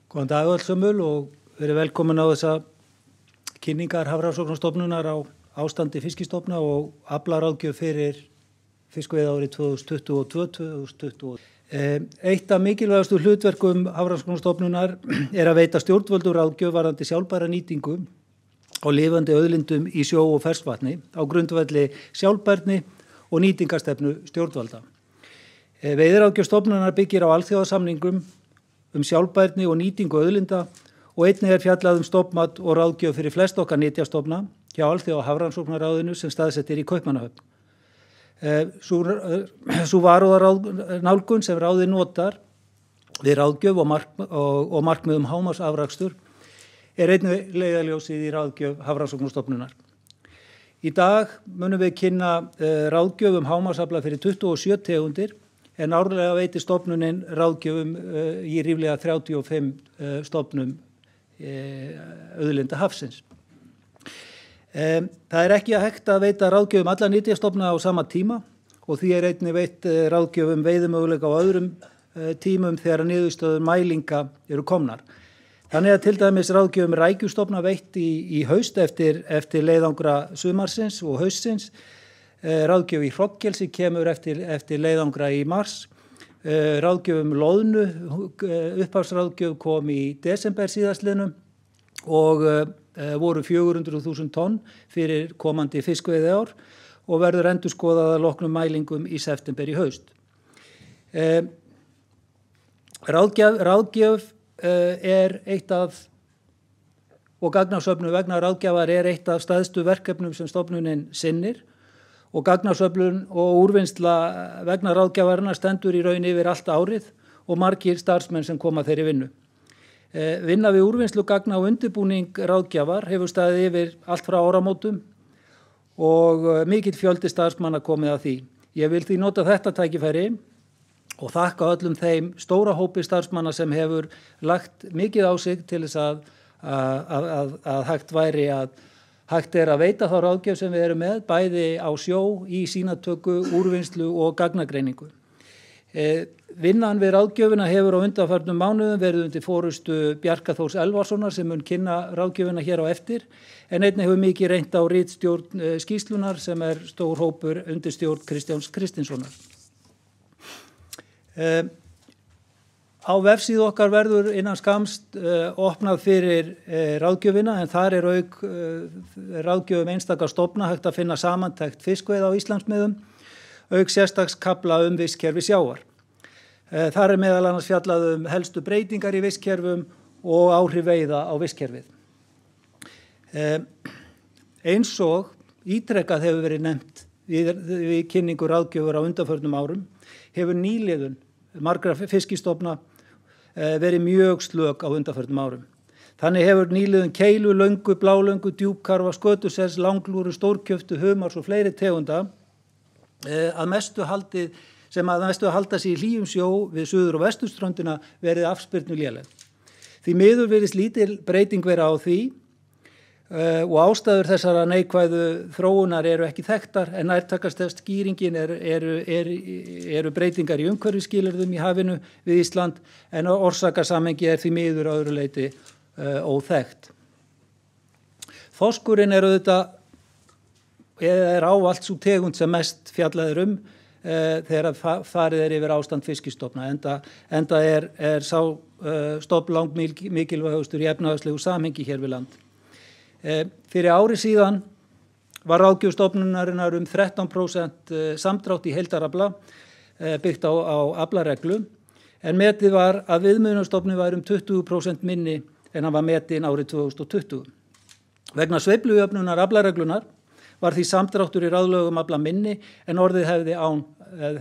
Góðan dag öllsömmul og verið velkomin á þessa kynningar Hafrannsóknastofnunar á ástandi fiskistofna og aflaráðgjöf fyrir fiskveiðiárið 2022-2023. Eitt af mikilvægastu hlutverkum Hafrannsóknastofnunar að veita stjórnvöldum ráðgjöf varðandi sjálfbæra nýtingu á lifandi auðlindum í sjó og ferskvatni á grundvelli sjálfbærni og nýtingarstefnu stjórnvalda. Veiðiráðgjöf stofnunar byggir á alþjóðasamningum sjálfbærni og nýtingu auðlinda og einnig fjallað stofnmat og ráðgjöf fyrir flest okkar nytjastofna hjá Alþjóða Hafrannsóknaráðinu sem staðsett í Kaupmannahöfn. Sú varúðarnálgun sem ráðið notar við ráðgjöf og markmiðum hámarksafrakstur einnig leiðarljósið í ráðgjöf Hafrannsóknastofnunar. Í dag munum við kynna ráðgjöf hámarksafla fyrir 27 tegundir en árlega veitir stofnunin ráðgjöfum í ríflega 35 stofnum auðlinda hafsins. Það ekki hægt að veita ráðgjöfum alla nytjastofna á sama tíma og því einnig veitt ráðgjöfum veiðimöguleika á öðrum tímum þegar niðurstöður mælinga eru komnar. Þannig að til dæmis ráðgjöfum rækjustofna veitt í haust eftir leiðangra sumarsins og haustsins. Ráðgjöf í hrognkelsi kemur eftir leiðangra í mars. Ráðgjöf loðnu, upphafsráðgjöf kom í desember síðastliðnum og voru 400.000 tonn fyrir komandi fiskveiðiár og verður endurskoðað að loknum mælingum í september í haust. Ráðgjöf eitt af og gagnarsöfnun vegna ráðgjafar eitt af stærstu verkefnum sem stofnunin sinnir og gagnarsöfnun og úrvinnsla vegna ráðgjafarinnar stendur í raun yfir allt árið og margir starfsmenn sem koma þeirri vinnu. Vinna við úrvinnslu gagna og undirbúning ráðgjafar hefur staðið yfir allt frá áramótum og mikill fjöldi starfsmanna komið að því. Ég vil því nota þetta tækifæri og þakka öllum þeim stóra hópi starfsmanna sem hefur lagt mikið á sig til þess að hægt að veita þá ráðgjöf sem við erum með, bæði á sjó, í sýnatöku, úrvinnslu og gagnagreiningu. Vinnan við ráðgjöfina hefur á undanfarnum mánuðum verið undir forystu Bjarka Þórs Elvarssonar sem mun kynna ráðgjöfina hér á eftir, en einnig hefur mikið reynt á ritstjórn skýrslunar sem stór hópur undir stjórn Kristjáns Kristinssonar. Á vefsíðu okkar verður innan skamms opnað fyrir ráðgjöfina en þar auk ráðgjöfum einstaka stofna hægt að finna samantekt fiskveiða á Íslandsmiðum, auk sérstaks kafla vistkerfi sjávar. Þar meðal annars fjallað helstu breytingar í vistkerfum og áhrif veiða á vistkerfið. Eins og ítrekað hefur verið nefnt við kynningu ráðgjöfur á undanförnum árum, hefur nýliðun margra fiskistofna verið mjög slök á undanförnum árum. Þannig hefur nýliðun keilu, löngu, blálöngu, djúpkarfa, skötusels, langlúru, stórkjöftu, humars og fleiri tegunda að mestu halda sig í hlýjum sjó við suður- og vesturströndina verið afspyrnuléleg. Því miður virðist lítil breyting vera á því og ástæður þessara neikvæðu þróunar eru ekki þekktar en nærtækasta skýringin eru breytingar í umhverfisskilyrðum í hafinu við Ísland en orsakasamhengi því miður að öðru leyti óþekkt. Þorskurinn auðvitað ávallt sú tegund sem mest fjallað þegar farið yfir ástand fiskistofna enda sá stofn langmikilvægastur í efnahagslegu samhengi hér við land. Fyrir ári síðan var ráðgjöf stofnunarinnar 13% samdrátt í heildarafla byggt á aflareglu en metið var að viðmiðunarstofninn var 20% minni en hann var metinn árið 2020. Vegna sveiflujöfnunar aflareglunar var því samdráttur í ráðlögum afla minni en orðið hefði án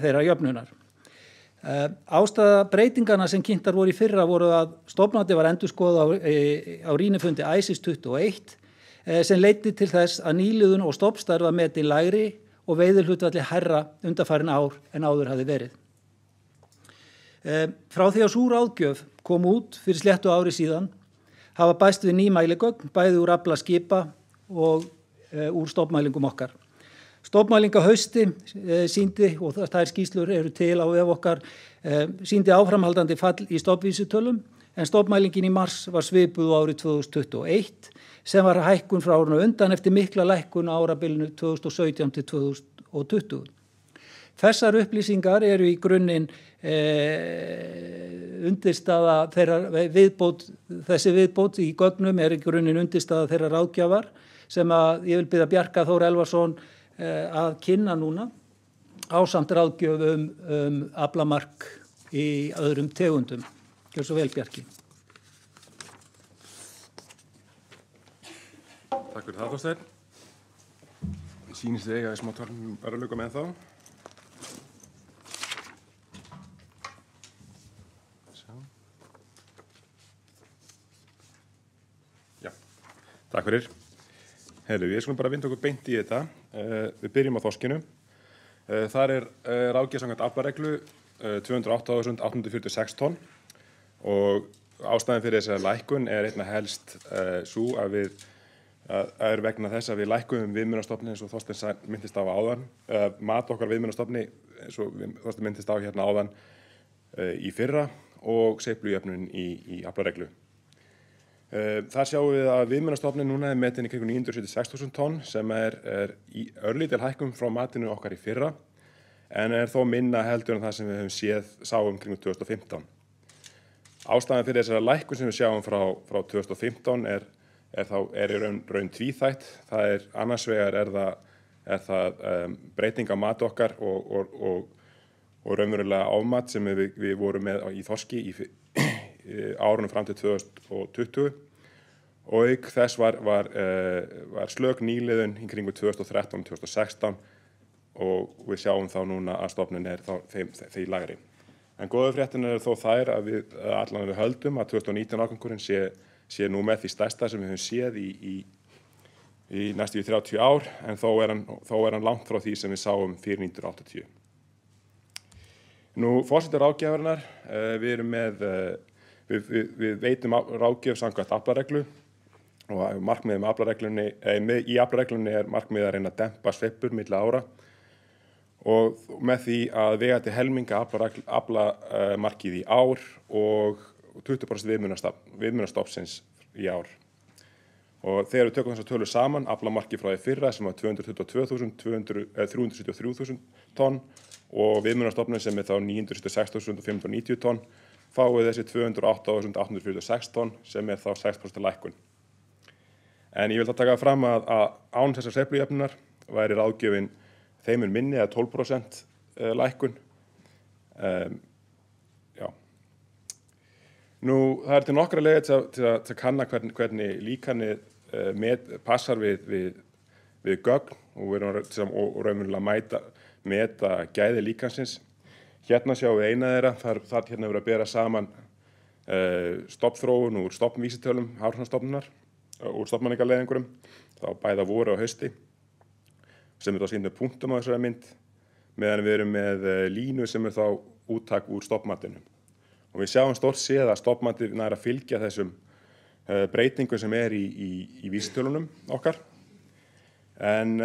þeirra jöfnunar. Ástæða breytingarna sem kynntar voru í fyrra voru að stofnmati var endurskoðað á rýnifundi ICES 21 sem leiddi til þess að nýliðun og stofnstærð var metin lægri og veiðihlutfalli hærra undanfarin ár en áður hafði verið. Frá því að sú ráðgjöf kom út fyrir sléttu ári síðan hafa bæst við ný mæligögn bæði úr afla skipa og úr stofnmælingum okkar. Stofnmæling á hausti sýndi, og þær skýrslur eru til á vef okkar, sýndi áframhaldandi fall í stofnvísitölum en stofnmælingin í mars var svipuð á árið 2021 sem var hækkun frá árinu undan eftir mikla lækkun á árabilinu 2017 til 2020. Þessar upplýsingar eru í grunninn undirstaða þeirra þessi viðbót í gögnum í grunninn undirstaða þeirra ráðgjafar sem að ég vil biðja Bjarka Þór Elvarsson að kynna núna ásamt ráðgjöf aflamark í öðrum tegundum. Gjör svo vel, Bjarki. Takk fyrir það, Þorsteinn. Sýnist þig að smá tölum bara luka með þá. Já, takk fyrir. Heyrðu, við skulum bara vinda okkur beint í þetta. Við byrjum á þorskinu. Þar ráðgjöf samkvæmt aflareglu 208.846 tonn og ástæðan fyrir þessari lækkun einna helst sú að vegna þess að við lækkuðum viðmiðunarstofni eins og Þorsteinn minntist á áðan, mat okkar viðmiðunarstofni eins og Þorsteinn minntist á hérna áðan í fyrra og sveiflujöfnun í aflareglu. Þar sjáum við að viðmiðunarstofnin núna metin í kringum 976.000 tonn sem í örlítil hækkun frá matinu okkar í fyrra en þó minna heldur en það sem við höfum sáum kringum 2015. Ástæðan fyrir þessari lækkun sem við sjáum frá 2015 er í raun tvíþætt. Það annars vegar það breyting á mat okkar og raunverulega ámat sem við vorum með í þorski í árunum fram til 2020 og auk þess var slök nýliðun í kringu 2013-2016 og við sjáum þá núna að stofnin því lægri. En góðu fréttin þó þær að við höldum að 2019 árgangurinn sé nú með því stærsta sem við höfum séð í næstu 30 ár en þó er hann langt frá því sem við sáum fyrir 1980. Nú, forseti ráðgjafarinnar, við veitum ráðgjöf samkvæmt aflareglu og markmiðið með aflareglunni, í aflareglunni markmiðið að reyna að dempa sveiflur milli ára og með því að vega til helminga aflamarkið í ár og 20% viðmiðunarstofnsins í ár. Og þegar við tökum þessar tölur saman, aflamarkið frá því fyrra sem var 373.000 tonn og viðmiðunarstofnin sem þá 976.590 tonn, fáið þessi 208.846 tonn sem þá 6% lækkun. En ég vil það taka fram að án þessar sveiflujöfnunar væri ráðgjöfin þeim minni eða 12% lækkun. Já. Nú, það til nokkra leiðir til að kanna hvernig líkanið passar við gögn og raunverulega meta gæði líkansins. Hérna sjáum við eina þeirra, þar hérna verið að bera saman stofnþróun úr stofnvísitölum Hafrannsóknastofnunar, úr stofnmenningarleiðingurum, þá bæði á vori og hausti, sem þá sýnt með punktum á þessari mynd, meðan við erum með línu sem þá úttak úr stofnmatinu. Og við sjáum stórt séð að stofnmatið nær að fylgja þessum breytingum sem í vísitölunum okkar. En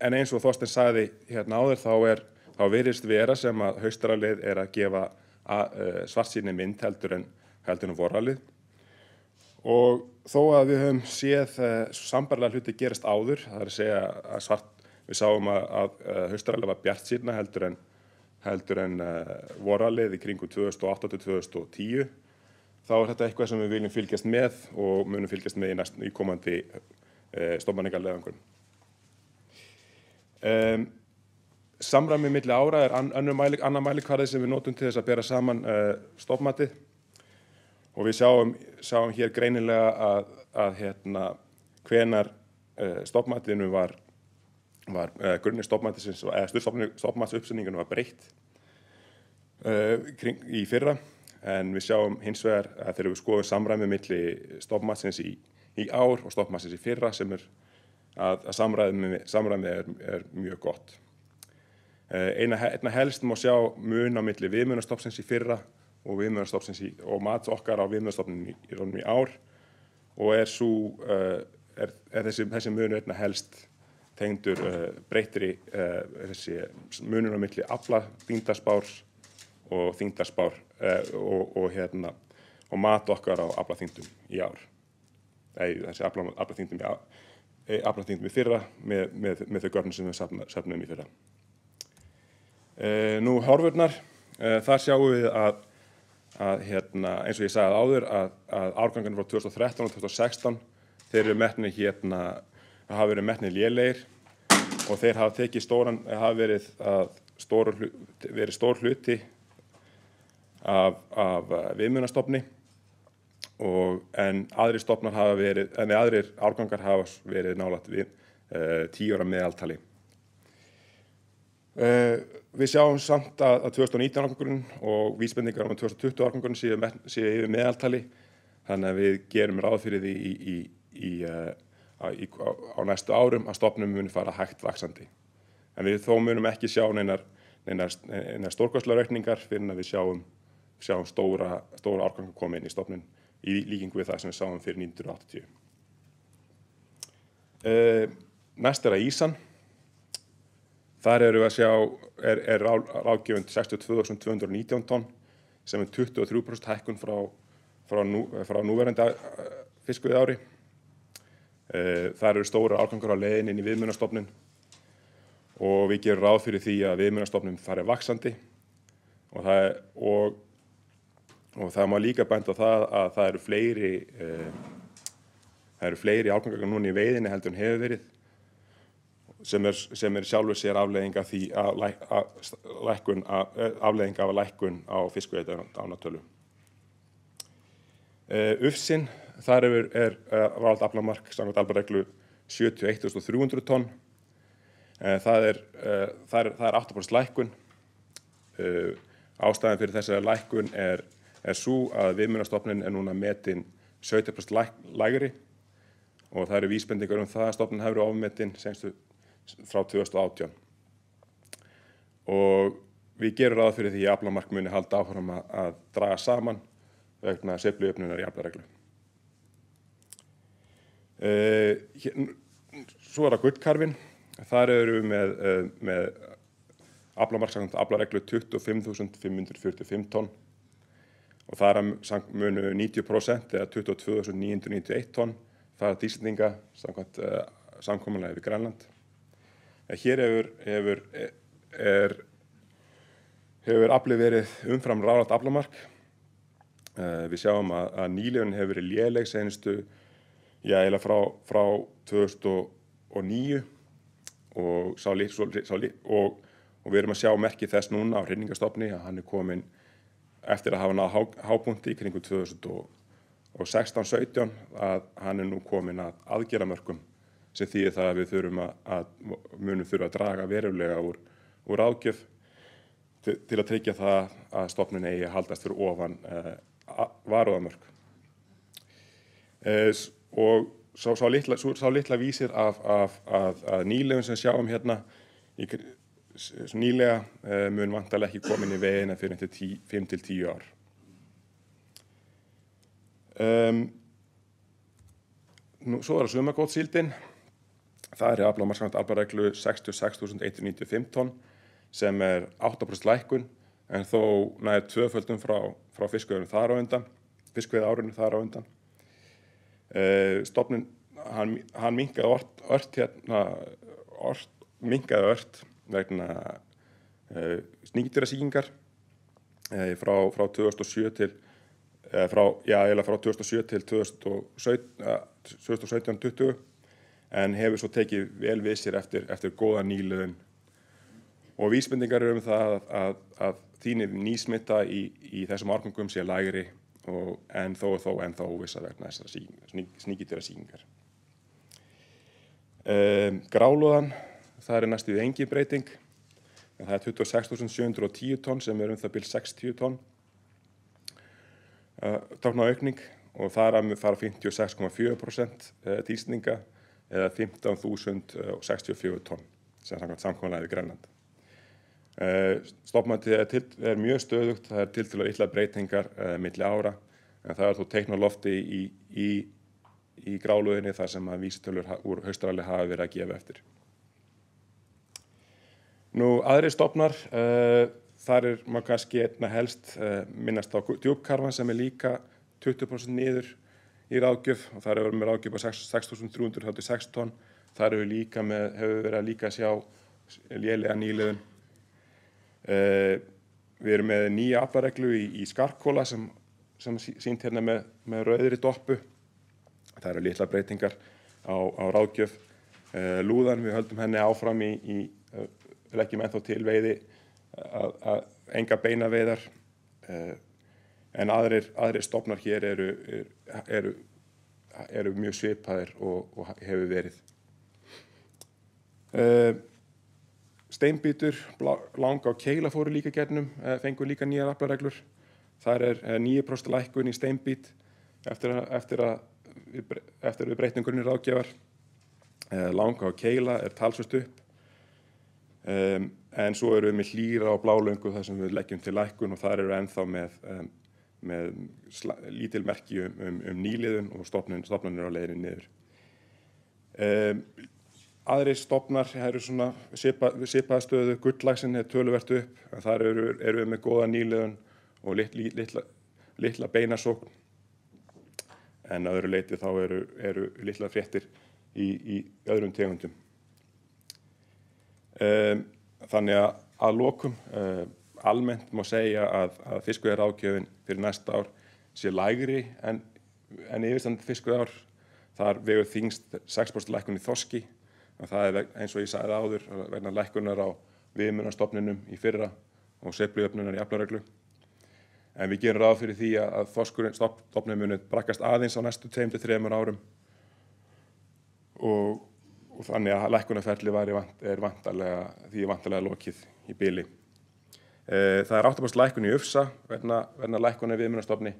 eins og Þorsteinn sagði hérna áður, þá virðist vera sem að haustaralið að gefa svartsýnni mynd heldur en vorralið. Og þó að við höfum séð sambærilega hluti gerast áður, það að segja að við sáum að haustaralið var bjartsýnna heldur en vorralið í kringum 2008-2010, þá þetta eitthvað sem við viljum fylgjast með og munum fylgjast með í komandi stofnmenningarleiðangurinn. Samræmi milli ára annar mælikvarði sem við notum til þess að bera saman stofnmatið og við sjáum hér greinilega að hvenær stofnmatinu var grunni stofnmatisins eða stofnmatsuppsetningunum var breytt í fyrra, en við sjáum hins vegar að þegar við skoðum samræmi milli stofnmatsins í ár og stofnmatsins í fyrra sem að samræmi mjög gott. Einna helst má sjá mun á milli viðmiðunarstofnsins í fyrra og viðmiðunarstofnsins og mats okkar á viðmiðunarstofninum í ár og þessi munur einna helst tengdur breyttri þessi munur á milli aflaþyngdarspár og þyngdarspár og og mat okkar á aflaþyngdum í ár. Þessi aflaþyngdum í fyrra með þau gögn sem við safnum í fyrra. Nú horfurnar, þar sjáum við að eins og ég sagði áður að árgangarnir frá 2013 og 2016 þeir eru metnir hafa verið metnir lélegir og þeir hafa verið stór hluti af viðmiðunarstofni en aðrir árgangar hafa verið nálægt við 10 ára meðaltali. Við sjáum samt að 2019 árgangurinn og vísbendingar um 2020 árgangurinn séu yfir meðaltali, þannig að við gerum ráð fyrir því á næstu árum að stofnum muni fara hægt vaxandi. En við þó munum ekki sjá neinar stórkostlegar aukningar fyrir að við sjáum stóra árgangar koma inn í stofnun í líkingu við það sem við sáum fyrir 1980. Næst að ýsan. Þar erum við að sjá ráðgjöfund 62.219 tonn sem 23% hækkun frá núverandi fiskveiðiári. Þar eru stóra árgangar á leiðin inn í viðmiðunarstofninn og við gerum ráð fyrir því að viðmiðunarstofninn fari vaxandi og það má líka benda á það að það eru fleiri árgangar núna í veiðinni heldur en hefur verið sem er sjálfur sér afleiðing af því afleiðing af lækkun á fiskveiðiánatölu. Ufsinn, þar er ráðlagt aflamark samkvæmt aflareglu 71.300 tonn. Það er 8% lækkun. Ástæðan fyrir þessari lækkun er sú að viðmiðunarstofninn er núna metin 17% lægri og það eru vísbendingar um það að stofninn hefur verið ofmetinn frá 2018. Og við gerum ráð fyrir því að aflamark muni halda áfram að draga saman vegna sveiflujöfnunar í aflareglu. Svo er það gullkarfinn. Þar erum við með aflamark samkvæmt aflareglu 25.545 tonn og þar munu 90% eða 22.991 tonn fara til Íslendinga samkvæmt samkomulagi við Grænland. Hér hefur afli verið umfram ráðlagt aflamark. Við sjáum að nýliðunin hefur verið léleg seinustu frá 2009 og við erum að sjá merki þess núna á hrygningarstofni að hann er kominn eftir að hafa náð hápunkti í kringum 2016-17 að hann er nú kominn að aðgerðamörkum sem þýðir það að við munum þurfa að draga verulega úr ráðgjöf til að tryggja það að stofnun eigi að haldast fyrir ofan varúðarmörk. Og sá litla vísir af nýliðum sem sjáum hérna nýlega mun vantarlega ekki komin í vegina fyrir 5-10 ár. Svo er það sumargotssíldin. Það er aflamark samkvæmt aflareglu 66.195 tonn sem er 8% lækkun en þó nær tvöföldum frá fiskveiðiárinu þar á undan. Stofninn hann minnkaði ört vegna sníkjudýrasýkingar frá 2007 til 2017-20 en hefur svo tekið vel við sér eftir góða nýliðun og vísbendingar eru um það að tíðni nýsmita í þessum árgöngum sé lægri en þó óvissa vegna þessar sníkjudýrasýkingar. Grálúðan, það er næstu engin breyting. Það er 26.710 tonn sem er það bil 60 tonn tákna aukning og þar fara 56,4% til Íslendinga eða 15.064 tonn sem samkomulagið við Grænland. Stofnmætið er mjög stöðugt, það er tiltölulega litlar breytingar milli ára en það er þó teikn á lofti í grálúðinni þar sem að vísitölur úr haustárali hafa verið að gefa eftir. Aðrir stofnar, þar maður kannski einna helst minnast á djúpkarfann sem er líka 20% niður í ráðgjöf og þar hefur með ráðgjöf á 6.336 tonn. Þar hefur verið að líka sjá lélega nýliðun. Við erum með nýja aflareglu í skarkóla sem sýnt hérna með rauðri doppu. Það eru litlar breytingar á ráðgjöf. Lúðan, við höldum henni áfram leggjum ennþá til veiði að enga beinaveiðar. En aðrir stofnar hér eru mjög svipaðir og hefur verið. Steinbítur, langa og keila fóru líka gernum, fengu líka nýjar aflareglur. Þar 9% lækkun í steinbít eftir við breytum grunni ráðgjafar. Langa og keila talsvert upp. En svo erum við með hlýra og blálöngu þar sem við leggjum til lækkun og þar eru ennþá með lítil merki nýliðun og stofnanir á leiðinni niður. Aðrir stofnar eru svona svipaða stöðu, gulllaxinn töluvert upp, en þar eru við með góða nýliðun og litla beinasókn. En að öðru leyti þá eru litlar fréttir í öðrum tegundum. Þannig að lokum almennt má segja að fiskveiðiráðgjöfin fyrir næsta ár sé lægri en yfirstandandi fiskveiðiár. Þar vegur þyngst 6% lækkun í þorski. Það eins og ég sagði áður vegna lækkunar á viðmiðunarstofninum í fyrra og sveiflujöfnunar í aflareglu. En við gerum ráð fyrir því að þorskstofninn muni braggast aðeins á næstu 2-3 árum og þannig að lækkunarferli er vantarlega lokið í bili. Það 8% lækkun í ufsa vegna lækkunar í viðmiðunarstofni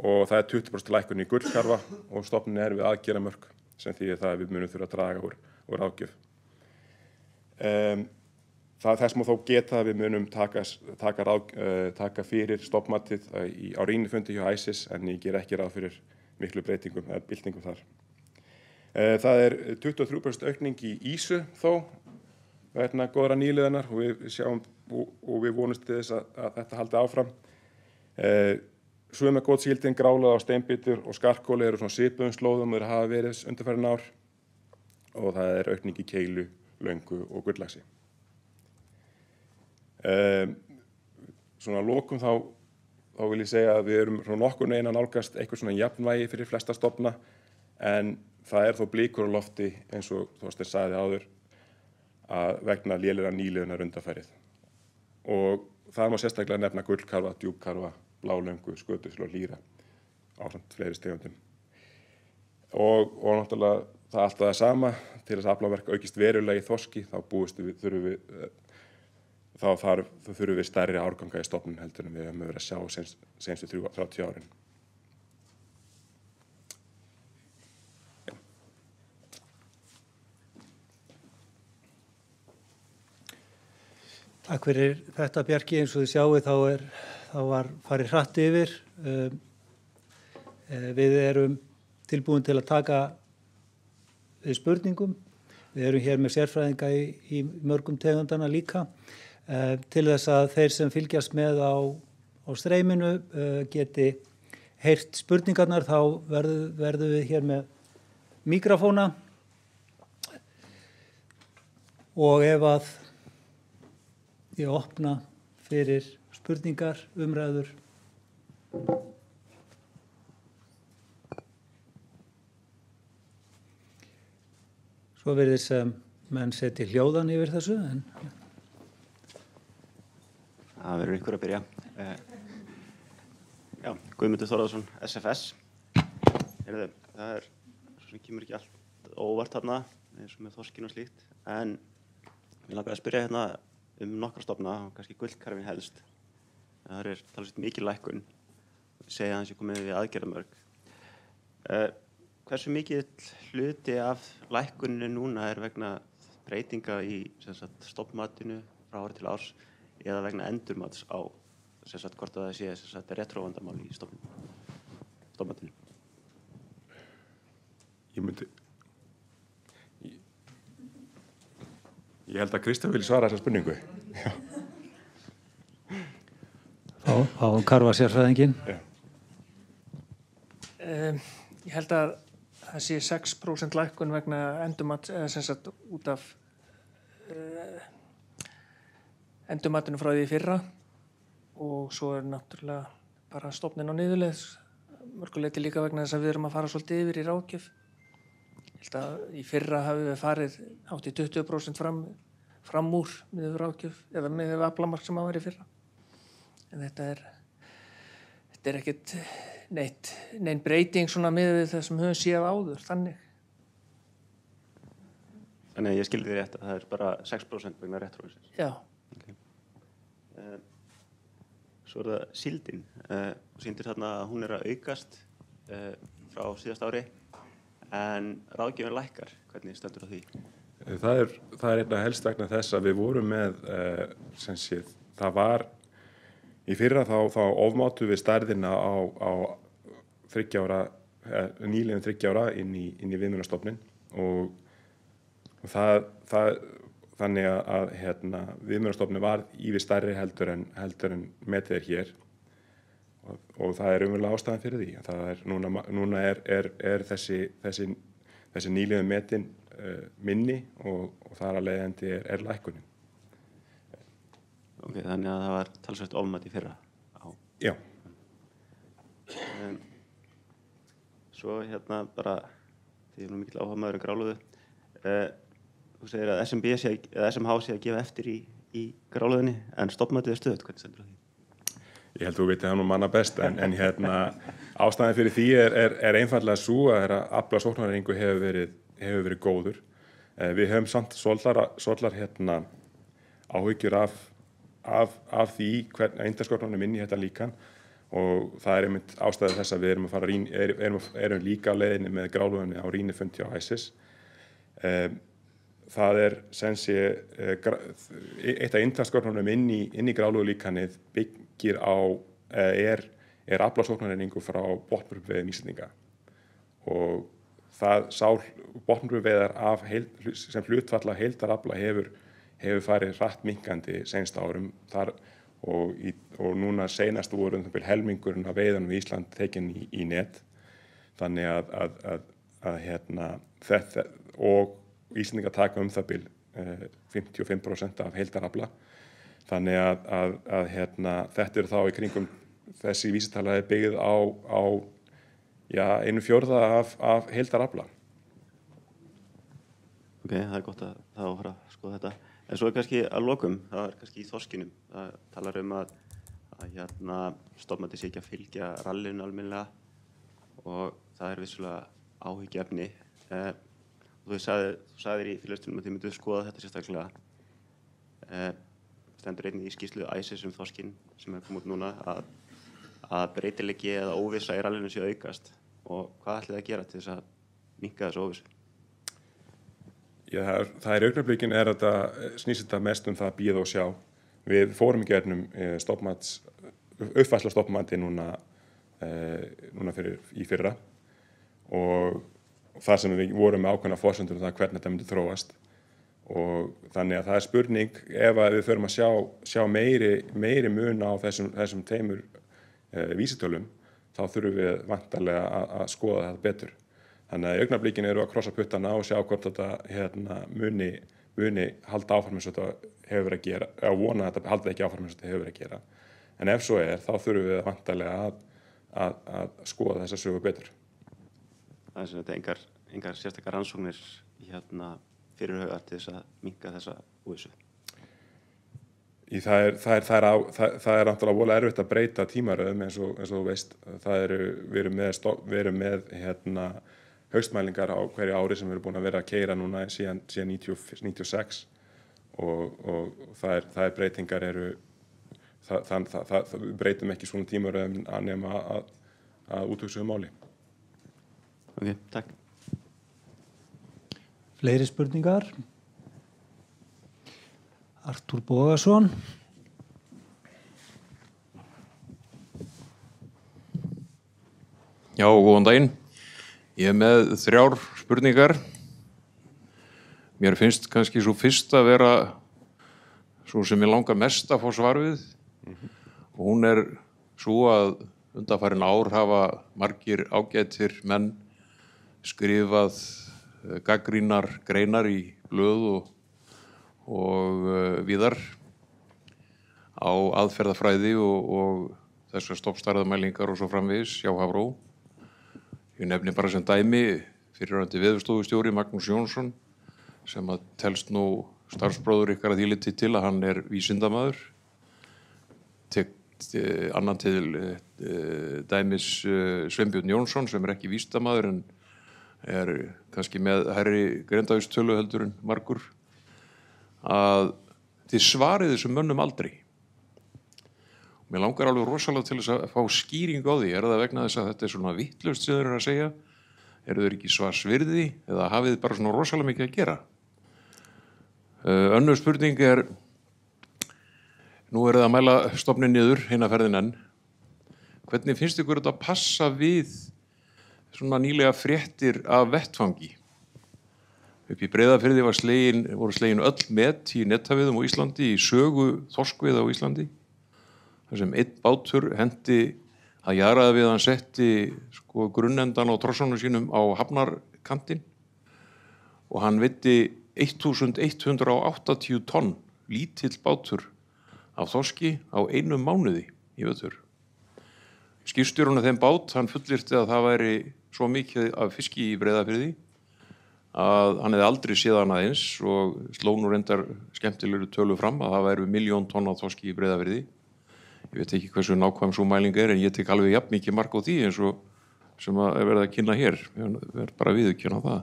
og það 20% lækkun í gullkarfa og stofnin við aðgerðamörk sem þýðir það að við munum þurfa að draga úr ráðgjöf. Þess má þó geta að við munum taka fyrir stofnmatið á rýnifundi hjá ICES en ég ger ekki ráð fyrir miklu breytingum eða byltingum þar. Það 23% aukning í ýsu þó vegna góðra nýliðunar og við vonumst til þess að þetta haldi áfram. Sumargotssíldin, grálaða og steinbítur og skarkóli eru svona svipuðum slóðum og hafa verið undanfarin ár og það aukning í keilu, löngu og gulllaxi. Svona að lokum þá vil ég segja að við erum frá nokkurn veginn að nálgast eitthvað svona jafnvægi fyrir flesta stofna en það þó blikur á lofti eins og Þorsteinn sagði áður að vegna lélegra nýliðunar undanfarið. Og það má sérstaklega nefna gullkarfa, djúpkarfa, blálöngu, skötusel og hlýra ásamt fleiri tegundum. Og náttúrulega það alltaf það sama til þess að aflaverk aukist verulega í þorski þá þurfum við stærri árganga í stofnun heldur en við höfum verið að sjá seinustu 30 árin. Takk fyrir þetta Bjarki, eins og þið sjáið þá var farið hratt yfir. Við erum tilbúin til að taka við spurningum. Við erum hér með sérfræðinga í mörgum tegundana líka. Til þess að þeir sem fylgjast með á streyminu geti heyrt spurningarnar þá verðum við hér með mikrofóna og ef að ég opna fyrir spurningar, umræður. Svo virðist sem menn setja hljóðan yfir þessu. Það verður ykkur að byrja. Guðmundur Þórðarson, SFS. Það svo sem kemur ekki allt óvart þarna, eins og með þorskinn og slíkt. En ég langar að spyrja hérna nokkra stofna, kannski gullkarfinn helst. Það talsvert mikil lækkun. Segja að hans komið við aðgerðamörk. Hversu mikið hluti af lækkuninu núna vegna breytinga í stofnmatinu frá ári til árs eða vegna endurmats á hvort það sé retróvandamál í stofnmatinu? Ég held að Kristján vil svara þessa spurningu. Á karfa sérfræðingin. Já. Ég held að það sé 6% lækkun vegna endurmats, eða sem sagt út af endurmatinu frá því í fyrra og svo náttúrulega bara stofnin á niðurleið, mörguleyti líka vegna þess að við erum að fara svolítið yfir í ráðgjöf. Ég held að í fyrra hafi við farið hátt í 20% fram úr miðað við ráðgjöf eða miðað við aflamark sem að vera í fyrra. En þetta er ekkert nein breyting svona miðað við það sem höfum séð áður, þannig. Þannig að ég skildi því rétt að það er bara 6% vegna réttrófisins. Já. Okay. Svo er það síldin. Sýndir þarna að hún er að aukast frá síðast ári, en ráðgjöfin lækkar. Hvernig stendur á því? Það er einna helst vegna þess að við vorum með, það var í fyrra þá ofmátu við stærðina á 3 ára, nýliðin 3 ára inn í viðmiðunarstofninn og þannig að viðmiðunarstofninn var ívið stærri heldur en metið er hér og það er umverulega ástæðan fyrir því. Það er, núna er þessi nýliðin metin minni og þar að leiðandi er lækkunin. Ok, þannig að það var talsvert ofmat í fyrra á. Já. Svo bara, því ég nú mikill áhugamaður grálúðu. Þú segir að SMH sé að gefa eftir í grálúðinni, en stofnmatið er stöðugt. Hvernig stendur á því? Ég held að þú veitir það nú manna best, en ástæðan fyrir því er einfaldlega svo að afla sóknareyringu hefur verið góður. Við höfum samt svollar áhyggjur af því hvernig eindaskotnarnir inn í þetta líkan og það er einmitt ástæða þess að við erum líka á leiðinni með grálúðinni á rýnifundi á ISIS. Það er eitt af eindaskotnarnum inn í grálúðulíkanið byggir á er aflasóknareyringu frá botnvörpuveiðum Íslendinga og botnvörpuveiðar sem hlutfall af heildarafla hefur farið hratt minnkandi seinsta árum þar og núna seinast voru helmingurinn af veiðunum í Ísland tekin í net. Þannig að þetta og Íslendingar taka það bil 55% af heildarafla. Þannig að þetta þá í kringum þessi vísitala er byggð á 1/4 af heildarafla. Ok, það er gott að það áfara að skoða þetta. En svo kannski að lokum, það er kannski í þorskinum. Það talar að stofnmatið sé ekki að fylgja rallinu almennilega og það er vissulega áhyggjuefni. Þú sagðir í fyrirlestunum að þið mynduð skoða þetta sérstaklega. Stendur einnig í skýrslu ISIS þorskin sem er komið út núna að breytileiki eða óvissa í rallinu sé aukast og hvað ætlið að gera til þess að minnka þessu óvissu? Já, það er augnablikin snýst þetta mest það að bíða og sjá. Við fórum í gegnum uppfærslu á stofnmati núna í fyrra og þar sem við vorum með ákveðna forsendur það hvernig þetta myndi þróast og þannig að það er spurning ef við förum að sjá meiri mun á þessum tveimur vísitölum þá þurfum við væntanlega að skoða þetta betur. Þannig að í augnablikin eru að krossa puttana og sjá hvort þetta muni halda áfram eins og þetta hefur verið að gera, eða vona að þetta haldi ekki áfram eins og þetta hefur verið að gera. En ef svo þá þurfum við væntanlega að skoða þessa sögu betur. Það er þetta engar sérstakar rannsóknir fyrirhugaðar til þess að minnka þessa óvissu. Það er náttúrulega voðalega erfitt að breyta tímaröðum eins og þú veist. Við erum með haustmælingar á hverju ári sem við erum búin að vera að keyra núna síðan 96 og það breytingar við breytum ekki svona tímaröðum nema að úthugsa máli. Ok, takk. Fleiri spurningar? Artúr Bogason. Já, góðan daginn. Ég með 3 spurningar. Mér finnst kannski svo fyrst að vera svo sem ég langar mest að fá svar við. Og hún svo að undanfarin ár hafa margir ágætir menn skrifað gagnrýnar greinar í blöð og víðar á aðferðafræði og þessar stofnstærðamælingar og svo framvegis hjá Hafró. Ég nefni bara sem dæmi fyrrverandi veðurstofustjóri Magnús Jónsson sem að telst nú starfsbróður ykkar að því liti til að hann er vísindamaður. Annan til dæmis Sveinbjörn Jónsson sem er ekki vísindamaður en er kannski með hærri greindavístölu heldur en margur, að þið svarið þessum mönnum aldrei. Mér langar alveg rosalega til þess að fá skýring á því. Er það vegna þess að þetta er svona vitlaust sem þeir eru að segja? Eru þeir ekki svarsvirði eða hafið þið bara svona rosalega mikið að gera? Önnur spurning er, nú er það að mæla stofninn niður eina ferðin enn. Hvernig finnst ykkur þetta að passa við svona nýlega fréttir af vettfangi? Upp í Breiðafirði voru slegin öll met í nethafiðum á Íslandi, í sögu þorskveiða á Íslandi. Þar sem einn bátur hendi að jaraði við hann setti grunnendan á trossónu sínum á hafnarkantinn og hann veiddi 1180 tonn, lítill bátur af þorski á einum mánuði í vetur. Skipstjórinn af þeim bát, hann fullyrti að það væri svo mikið af fiski í Breiðafirði að hann hefði aldrei séð hann aðeins og sló nú reyndar skemmtilegur tölu fram að það væri 1 milljón tonn af þorski í Breiðafirði. Ég veit ekki hversu nákvæm sú mæling er en ég tek alveg jafn mikið mark á því eins og sem að verða að kynna hér. Ég verð bara að viðurkenna það.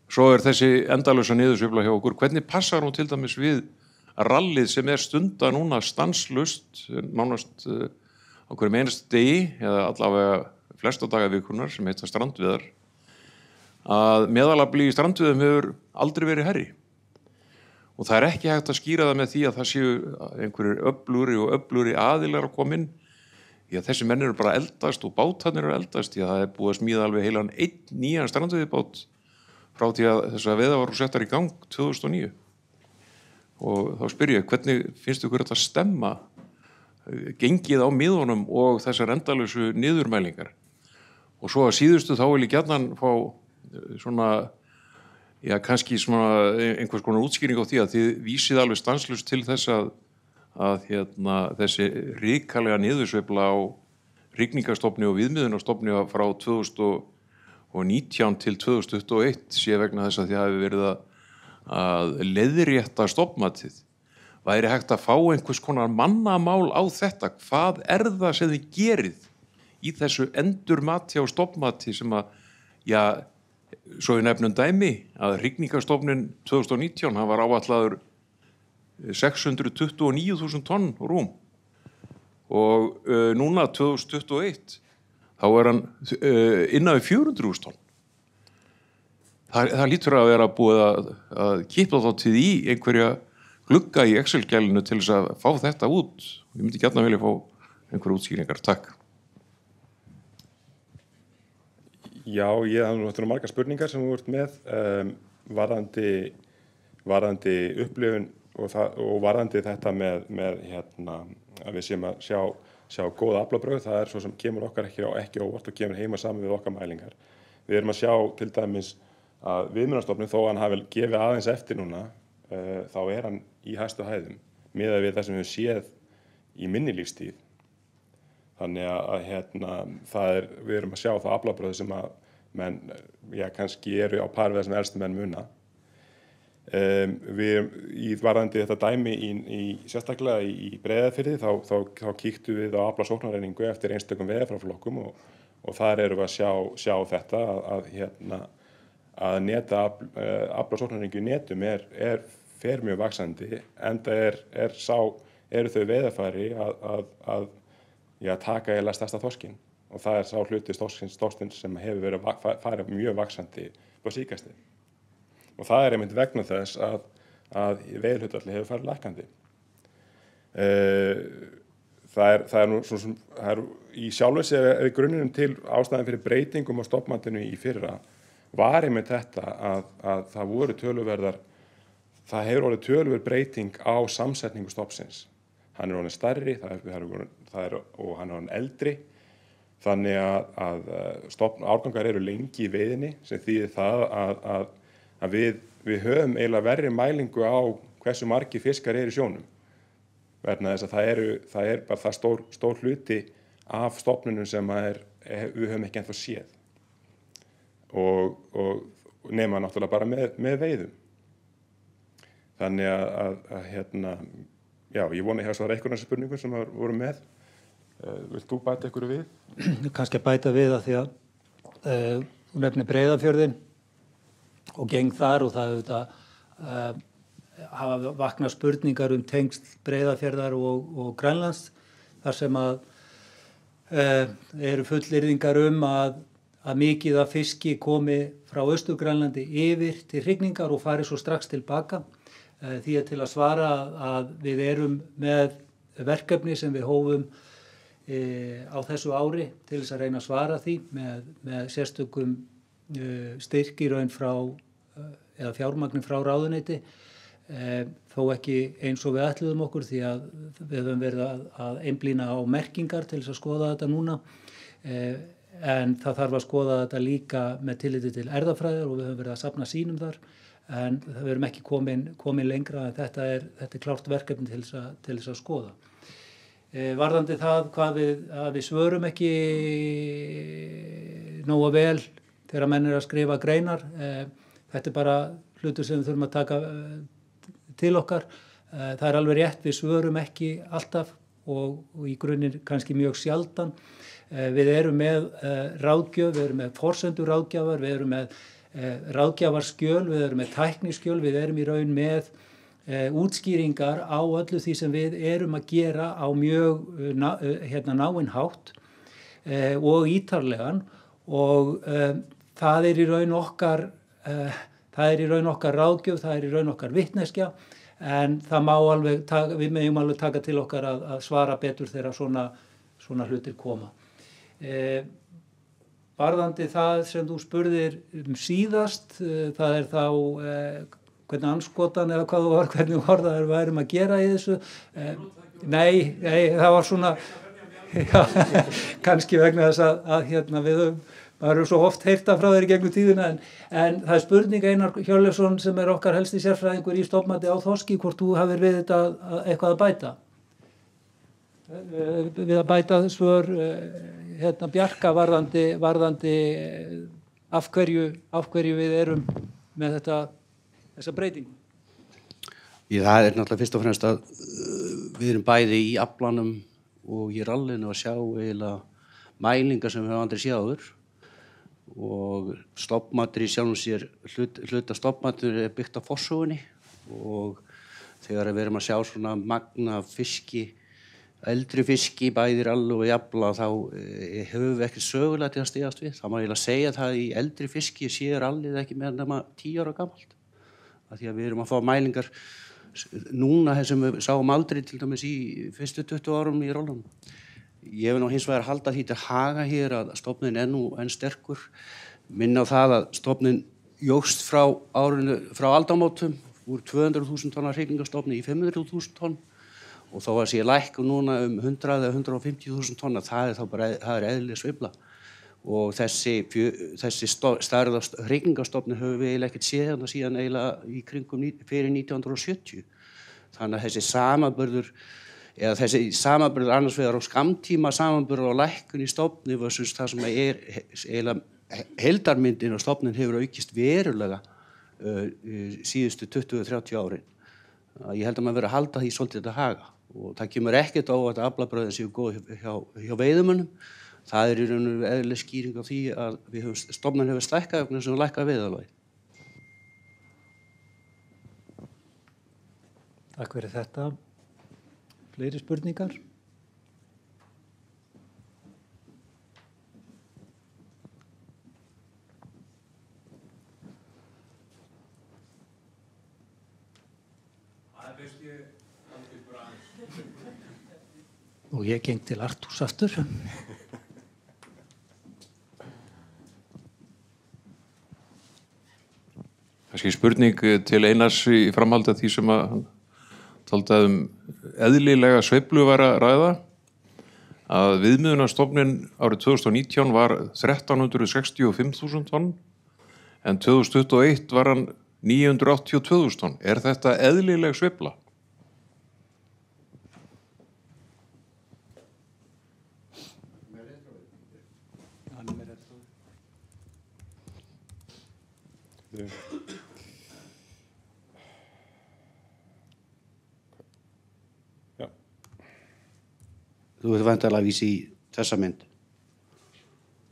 Svo er þessi endalausa niðursveifla hjá okkur. Hvernig passar hún til dæmis við rallið sem er stunda núna stanslaust, nánast á hverjum einasta degi eða allavega flesta daga vikunnar sem heita strandveiðar, að meðalafli í strandveiðum hefur aldrei verið hærri. Og það er ekki hægt að skýra það með því að það séu einhverjir öflugri aðilar að koma inn. Því að þessi menn eru bara eldast og bátarnir eru eldast. Því að það er búið að smíða alveg heilan einn nýjan strandveiðibát frá því að þessar veiðar voru settar í gang 2009. Og þá spyr ég, hvernig finnst ykkur þetta stemma gengið á miðunum og þessar endalausu niðurmælingar? Og svo að síðustu þá vil ég gjarnan fá svona, já, kannski svona einhvers konar útskýring á því að þið vísið alveg stanslaust til þess að þessi ríkalega niðursveifla á hrygningarstofni og viðmiðunarstofni frá 2019 til 2021 sé vegna þess að þið hafi verið að leiðrétta stofnmatið. Væri hægt að fá einhvers konar mannamál á þetta? Hvað er það sem þið gerið í þessu endurmati á stofnmati sem að, já, svo ég nefnum dæmi að hrygningarstofnin 2019 hann var áætlaður 629.000 tonn rúm og núna 2021 þá er hann innan við 400.000 tonn. Það lítur að vera búið að kippa þá til í einhverja glugga í Excel-gælinu til þess að fá þetta út. Ég myndi gjarna vilja fá einhverja útskýringar. Takk. Já, ég hafði náttúrulega margar spurningar sem þú ert með varðandi upplifun og varðandi þetta með að við séum að sjá góða aflabrögð. Það er svo sem kemur okkar ekki óvart og kemur heima saman við okkar mælingar. Við erum að sjá til dæmis að viðmiðunarstofninn þó hann hafi gefið aðeins eftir núna þá er hann í hæstu hæðum miðað við það sem við höfum séð í minni lífstíð. Þannig að við erum að sjá það aflabröð sem að menn, já, kannski eru á par við það sem elstu menn muna. Við varðandi þetta dæmi sérstaklega í Breiðafirði þá kíktum við á aflasóknarreiningu eftir einstökum veiðarfæraflokkum og þar erum við að sjá þetta að aflasóknarreiningu í netum fer mjög vaxandi enda eru þau veiðarfæri að taka eiginlega stærsta þorskinn og það er sá hluti þorskins sem hefur verið farið mjög vaxandi á síðkastið. Og það er einmitt vegna þess að veiðihlutfallið hefur farið lækkandi. Það er nú það er í sjálfu sér er grunninum til ástæðan fyrir breytingum á stofnmatinu í fyrra var einmitt þetta að það voru það hefur orðið töluverð breyting á samsetningu stofnsins. Hann er orðinn stærri og hann er orðinn eldri Þannig að árgangar eru lengi í veiðinni sem þýðir það að við höfum eiginlega verri mælingu á hversu margir fiskar eru í sjónum. Vegna þess að það er bara það stór hluti af stofnunum sem við höfum ekki ennþá séð. Og nema náttúrulega bara með veiðum. Þannig já, ég vona ég hafa svarað einhverjum spurningum sem voru með. Vilt þú bæta ykkur við? Kannski að bæta við að því að þú nefnir Breiðafjörðinn og geng þar og það hafa vaknað spurningar tengsl Breiðafjarðar og Grænlands þar sem að eru fullyrðingar að mikið af fiski komi frá Austur-Grænlandi yfir til hrygningar og fari svo strax tilbaka. Því til að svara að við erum með verkefni sem við hófum á þessu ári til þess að reyna að svara því með sérstökum styrk í raun eða fjármagni frá ráðuneyti, þó ekki eins og við ætluðum okkur því að við höfum verið að einblína á merkingar til þess að skoða þetta núna, en það þarf að skoða þetta líka með tilliti til erfðafræðar og við höfum verið að safna sýnum þar, en við erum ekki komin lengra en þetta er klárt verkefni til þess að skoða. Varðandi það að við svörum ekki nógu vel þegar menn að skrifa greinar, þetta er bara hlutur sem við þurfum að taka til okkar. Það er alveg rétt, við svörum ekki alltaf og í grunninn kannski mjög sjaldan. Við erum með ráðgjöf, við erum með forsendur ráðgjafar, við erum með ráðgjafarskjöl, við erum með tækniskjöl, við erum í raun með útskýringar á öllu því sem við erum að gera á mjög náinn hátt og ítarlegan og það er í raun okkar ráðgjöf, það er í raun okkar vitneskja, en við megum alveg taka til okkar að svara betur þegar svona hlutir koma. Varðandi það sem þú spurðir síðast, það er þá hvernig anskotan eða hvað þú hvernig orðaður værum að gera í þessu. Nei, það var svona, já, kannski vegna þess að maður eru svo oft heyrta frá þeir gegnum tíðina, en það er spurning Einar Hjörleifsson sem er okkar helsti sérfræðingur í stofnmati á þorski, hvort þú hafir við þetta eitthvað að bæta. Við að bæta svör Bjarka varðandi af hverju við erum með þessa breytingu. Það er náttúrulega fyrst og fremst að við erum bæði í aflanum og í rallinu að sjá eiginlega mælingar sem við höfum aldrei séð áður og stofnmatur í sjálfum sér, hluta stofnmatur er byggt á forsögunni og þegar við erum að sjá svona magna fiski, eldri fiski, bæði í rallu og í afla, þá höfum við ekki sögulega til að stigast við. Það má eiginlega segja að það í eldri fiski sé rallið ekki með nema 10 ára gamalt. Því að við erum að fá mælingar núna sem við sáum aldrei til dæmis í fyrstu 20 árum í rollunum. Ég vil nú hins vegar halda því til haga hér að stofnin er nú enn sterkur. Minna á það að stofnin jókst frá aldamótum úr 200.000 tonna hrygningarstofni í 500.000 tonn og þó að sé lækkun núna 100 eða 150.000 tonna, það er eðlileg sveifla. Og þessi stærð hrygningarstofni höfum við eiginlega ekkert séð hérna síðan eiginlega í kringum fyrir 1970. Þannig að þessi samanburður annars vegar á skammtíma samanburður á lækkun í stofni versus það sem er eiginlega heildarmyndin og stofnin hefur aukist verulega síðustu 20-30 árin. Ég held að maður verið að halda því svolítið til haga og það kemur ekkert á að aflabrögðin séu góð hjá veiðimönnum. Það er í raun og eðlileg skýring á því að stofnan hefur stækkað vegna sem lækkað veiðalagi. Takk fyrir þetta. Fleiri spurningar? Og ég geng til Artúrs aftur. Kannski spurning til Einars í framhaldi af því sem að hann taldi eðlilega sveiflu var að ræða. að viðmiðunarstofnin árið 2019 var 1365.000 tonn en 2021 var hann 982.000 tonn. Er þetta eðlileg sveifla? Já. Þú ert væntanlega að vísa í þessa mynd.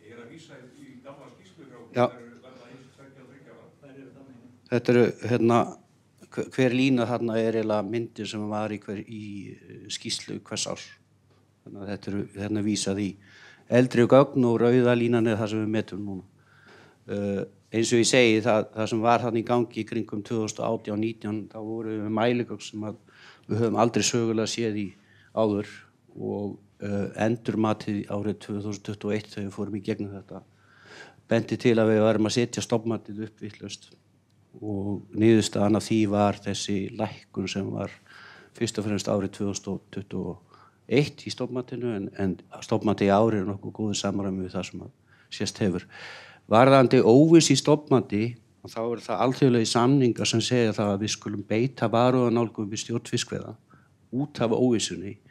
Ég að vísa í gamla skýrslu Já. Þetta eru, hver lína þarna er eiginlega myndir sem var í skýrslu hvers árs. Þannig að þetta eru hérna vísað í eldri gögn og rauða línan er það sem við metum núna. Eins og ég segi, það sem var þarna í gangi í kringum 2018-19, þá voru við mæligögn sem við höfum aldrei sögulega séð í áður og endurmatið árið 2021 þegar við fórum í gegnum þetta benti til að við varum að setja stofnmatið upp vitlaust og niðurstaðan af því var þessi lækkun sem var fyrst og fremst árið 2021 í stofnmatinu en stofnmatið í árið er nokkuð góðu samræmi við það sem sést hefur. Varðandi óviss í stofnmati, þá er það alþjóðlegi samningar sem segja það að við skulum beita varúðarnálgun við stjórn fiskveiða út af óvissunni.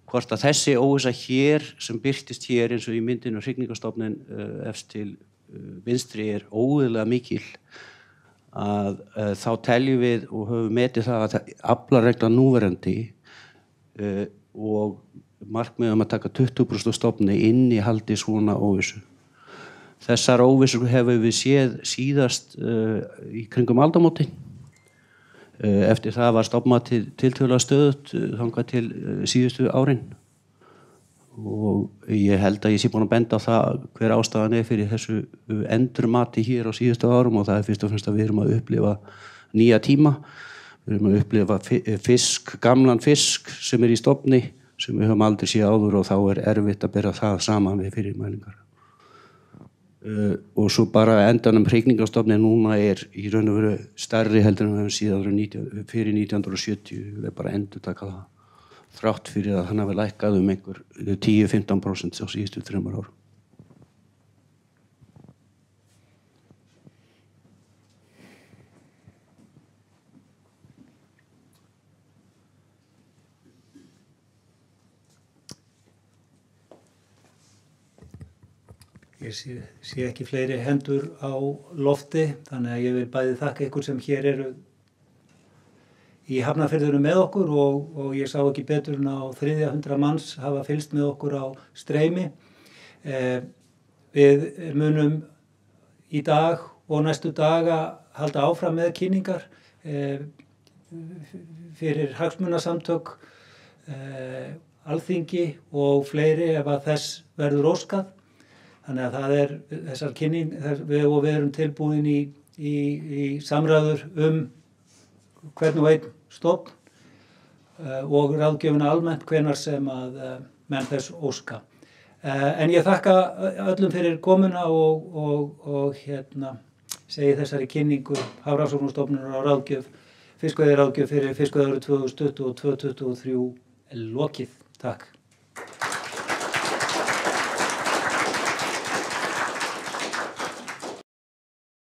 Hvort að þessi óvissa hér sem birtist hér eins og í myndinu Hrygningarstofnun efst til vinstri er óeðlilega mikil að þá teljum við og höfum metið það að aflareglan núverandi og markmiðum að taka 20% stofni innihaldi svona óvissu. Þessar óvissur hefur við séð síðast í kringum aldamótin. Eftir það var stofnmatið tiltölulega stöðugt þangað til síðustu árin. Og ég held að ég sé búin að benda á það hver ástæðan er fyrir þessu endurmati hér á síðustu árum og það er fyrst og fremst að við erum að upplifa nýja tíma. Við erum að upplifa fisk, gamlan fisk sem er í stofni sem við höfum aldrei séð áður og þá er erfitt að bera það saman við fyrirmælingar. Og svo bara endanum Hrygningarstofninn núna er í raun og veru stærri heldur en við höfum síðan fyrir 1970, við erum bara endurtaka það þrátt fyrir að hann hafi lækkað einhver 10-15% á síðustu 3 árum. Ég sé ekki fleiri hendur á lofti, þannig að ég vil bæði þakka ykkur sem hér eru í Hafnarfirðinum með okkur og ég sá ekki betur en á 300 manns hafa fylgst með okkur á streymi. Við munum í dag og næstu daga halda áfram með kynningar fyrir hagsmunasamtök, Alþingi og fleiri ef að þess verður óskað. Þannig að það er þessar kynning og við erum tilbúin í samræður hvern og einn stofn og ráðgjöfina almennt hvenær sem að menn þess óska. En ég þakka öllum fyrir komuna og segi þessari kynningu Hafrannsóknastofnunar á ráðgjöf, fiskveiðiráðgjöf fyrir fiskveiðiárið 2022-2023 lokið. Takk.